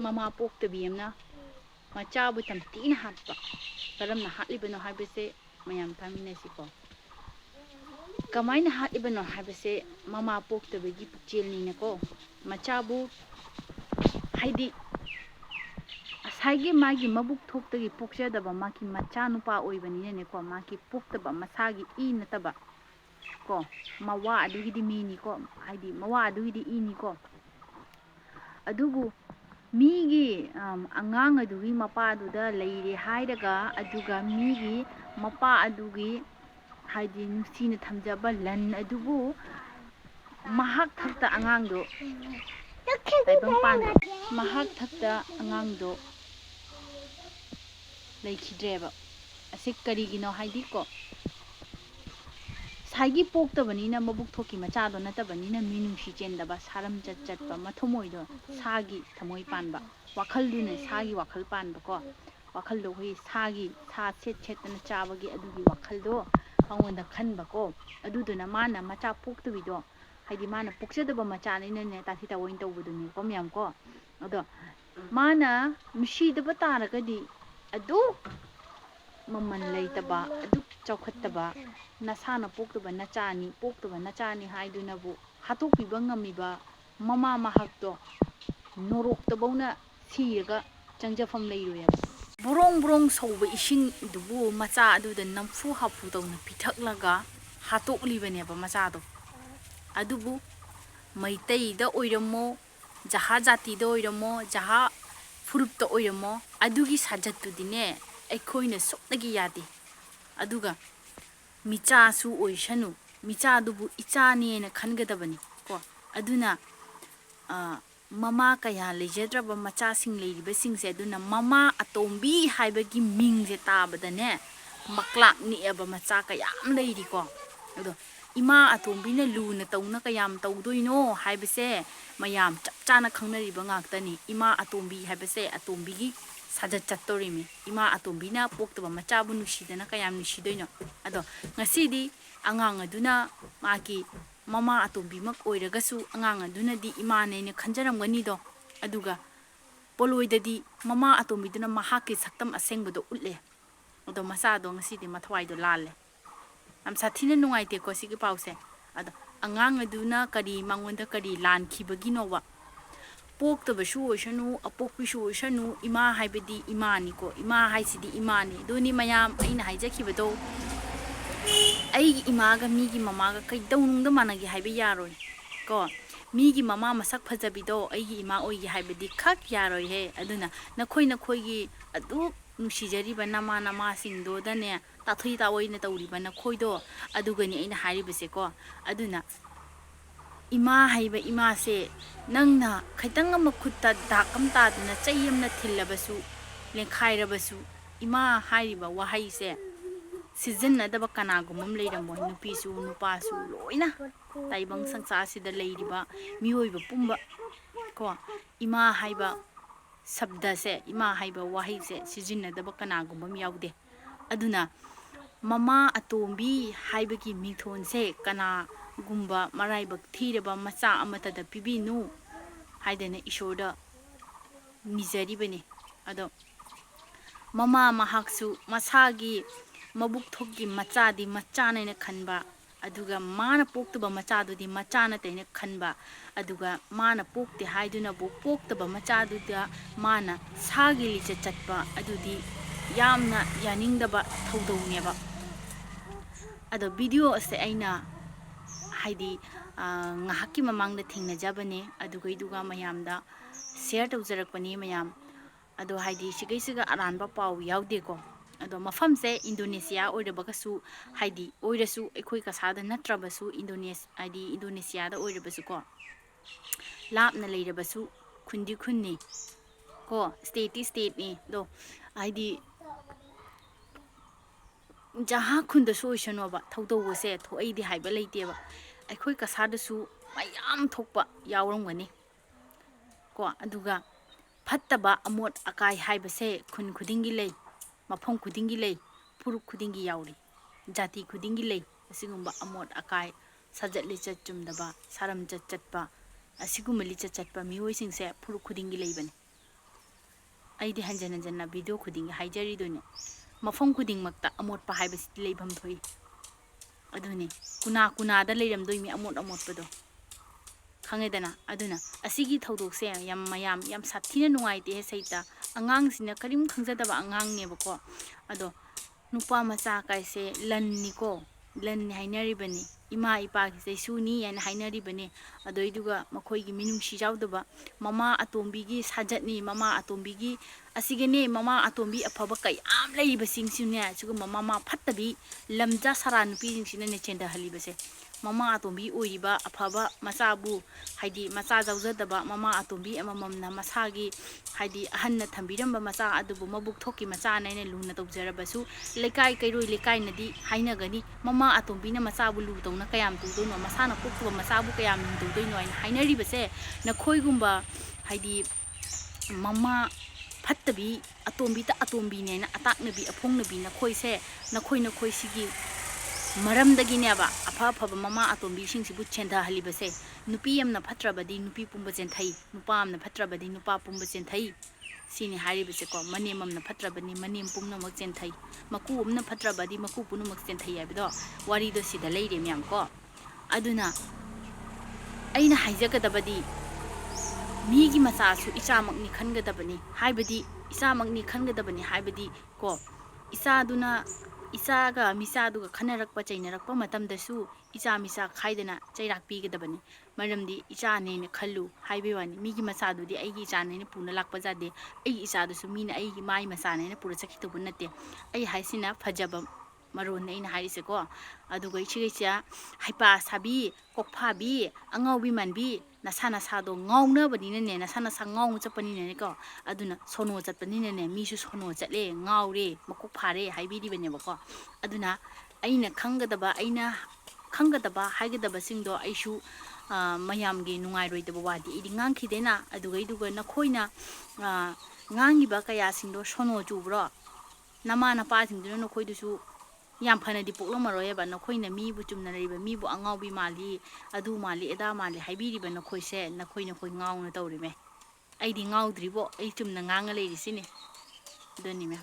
mama poktaba amna machabu tamtina hatpa karamna hatlibano haibase mayam taminasiko kamaina hatlibano haibase mama poktabagi pukchelni nako machabu haidi asagi magi mabuk thoktagi pokjadaba maki macha nupa oibanine neko maki poktaba masagi I nataba ko mawa adugidi mini ko haidi mawa adugidi ini ko adugu migi angang adugi mapa aduda laire hairaga aduga migi mapa adugi haidi nusina thamjaba lan adubu mahak thakta angangdo taibang pan mahak thakta angangdo laikhidreba ase karigino haidi ko 사기 볶다보니나 마북 토끼 마차도 나타보니나 미누시 젠다바 사람 잣잣바 마토모이도 사기 타모이 판바 와칼루네 사기 와칼 판바고 와칼도 회 사기 사셋셋나 짜바기 아두기 와칼도 방원다 칸바고 아두도나 마나 마차 볶도비도 하이디 마나 볶셔다바 마차니네 따티다 오인 tawbudu니 komyamko ado mana nusidaba taragadi adu maman leitaba adu chawkhattaba nasana poktaba nachani haidunabu hatokpiba ngamiba mama mahakto noroktabona siraga changjafam leiroyaba burong sauba ising dubu macha aduda namfu hapu tawna pithaklaga hatoklibane ba machado adubu maitai da oiramo jaha jati da oiramo jaha furup da oiramo adugi sajattu dine aikhoina soknagi yadi aduga micha su oishanu micha dubu ichani na khangadabani ko aduna mama kaya lejedraba macha sing leiriba singse aduna mama atombi haibagi ming je tabadane maklak ni eba macha kayam leiri ko ado ima atombi na lu na tawna kayam tawdoino haibase mayam chapchana khangnariba ngaktani ima atombi haibase atombi gi sajat chattorimi ima atombi na poktaba machabu nusidana kayam nusidoino ado ngasidi angang aduna maki mama atombi mak oiragasu angang aduna di imane ne khanjaramgani do aduga poloidadi mama atombi duna mahaki saktam asengbodo utle ado masado ngasidi mathwai do lalle am sathina nungaite ko sigi pause ado angang aduna kari mangonda kari lan khibagi nowa poktaba shu oishanu apokpi shu oishanu ima haibedi imani ko ima haisidi imani doni mayam aina haijakhibado ai imaga migi mamaga kai daunungda managi haibe yaroi ko migi mama masak phajabido ai ima oigi haibedi khak yaroi he aduna nakhoi adu nusijariba nama singdo dane tathoi tawoina tawriba nakhoido adugani aina haribase ko aduna ima haiba ima se nangna khaitang makutta dakam taduna chayamna thillabasu lenkhairabasu ima hariba wahai se season na daba kanagumam leiramoi nupisu nupasu loina taibang sangsa sida leiriba miyoiba pumba ko ima haiba sabda se ima haiba wahai se season na daba kanagumam yaude aduna mama atombi haibagi mithon se kana gumba maraibak thireba macha amata da pibinu haidene ishoda nizari bane ado mama mahaksu masagi mabuk thoki macha di macha na khanba aduga mana poktaba macha du di macha na taina khanba aduga mana pokte haiduna bu poktaba macha du da mana sagi li chatpa adudi yamna yaningdaba thodongneba ado video ase aina haidi ngahaki mamang da thingna jabane aduga mayamda share tawjarakpani mayam ado haidi sigaisiga aranba paw yaude ko ado mafamse Indonesia oirabagasu haidi oirasu ekhoi kasada natrabasu Indonesia da oirabasu ko lapna leirabasu khunni ko state ni do haidi jaha khunda soishanoba thawdo se thoidi haiba leiteba aikoi kasadasu mayam thokpa yawramgani ko aduga fattaba amot akai haibase khun khudingi lei mafam khudingi lei puruk khudingi yauri jati khudingi lei asigumba amot akai sajat li chachumdaba saram chatpa asigumali chatpa mioi singse puruk khudingi leibani ꯑꯩꯗꯤ ꯍꯟꯖꯟ ꯍꯟꯖꯟꯅ video ꯈꯨꯗꯤꯡꯒꯤ ꯍꯥꯏꯖꯔꯤꯗꯨꯅꯦ ꯃꯐꯝ ꯈꯨꯗꯤꯡꯃꯛꯇ ꯑꯃꯣꯠꯄ ꯍꯥꯏꯕꯁꯤꯗꯤ ꯂꯩꯐꯝ ꯊꯣꯛꯏ ꯑꯗꯨꯅꯤ ꯀꯨꯅꯥ ꯀꯨꯅꯥꯗ ꯂꯩꯔꯝꯗꯣꯏꯅꯤ ꯑꯃꯣꯠ ꯑꯃꯣꯠꯄꯗꯣ ꯈꯪꯉꯦꯗꯅ ꯑꯗꯨꯅ ꯑꯁꯤꯒꯤ ꯊꯧꯗꯣꯛꯁꯦ ꯃꯌꯥꯝ ꯌꯥꯝ ꯁꯥꯊꯤꯅ ꯅꯨꯡꯉꯥꯏꯇꯦ ꯁꯩꯇ ꯑꯉꯥꯡꯁꯤꯅ ꯀꯔꯤꯝ ꯈꯪꯖꯗꯕ ꯑꯉꯥꯡꯅꯦꯕꯀꯣ ꯑꯗꯣ nupa macha kaise lanni ko lanni hainaribani ima ipa ki seisuni yana hainaribani adoiduga makhoi gi minungsi jawdaba mama atombi gi sajatni mama atombi gi asigene mama atombi afaba kayam leiba singsiune suga mama fattabi lamja sara nupi singsina ne chenda halibase mama atombi oiriba afaba masabu haidi macha jawjadaba mama atombi amamamna masagi haidi ahanna thambiramba macha adubu mabuk thoki macha naina luna tawjarabasu lekai kairoi lekai nadi hainagani mama atombi na macha bu lu tawna kayam tudono masana poktuba macha bu kayam lu tawdoino aina hainaribase na khoigumba haidi mama fattabi atombi ta atombi ne na ataknabi aphongnabi na khoise na khoi sigi maramdagineba afa afa mama atombi singsibu chenda halibase nupi yamna fatrabadi nupi pumba jenthai nupa amna fatrabadi nupa pumba jenthai sini haribase ko manem amna fatrabani manem pumna mak jenthai maku amna fatrabadi maku punu mak jenthai abido wari do sida leire myam ko aduna aina haijagadabadi migi masasu ichamakni khangadabani haibadi ichamakni khangadabani haibadi ko isaduna isaga misaduga khanarakpa chainarakpa matamdasu icha misa khaidana chairak pigadabani maramdi icha ne khallu haibewani migi masadudi aigi icha ne puna lakpa jade ai ichadusu mina aigi mai masa ne pura chakitobu natte ai haisina thajaba maron aina harise ko aduga ichigecha haipa sabi kokphabi angaubi manbi nasana sado ngauna bani ne nasana sa ngau chapani ne ko aduna sono chapani ne misu sono chatle ngaure makok phare haibidi bane bako aduna aina khangadaba haigadaba singdo aishu mayamgi nungairoi daba wadi idi ngangkhidena aduga iduga nakhoina ngangiba kaya singdo sono chubro nama napa singduna nakhoidusu yam fanadi poklamaroyeba nakhoina mibu chumna riba mibu angaubi mali adu mali eda mali haibiriba nakhoise nakhoina ngauna tawrime aidi ngaudribo ai chumna nganga leirisine doni me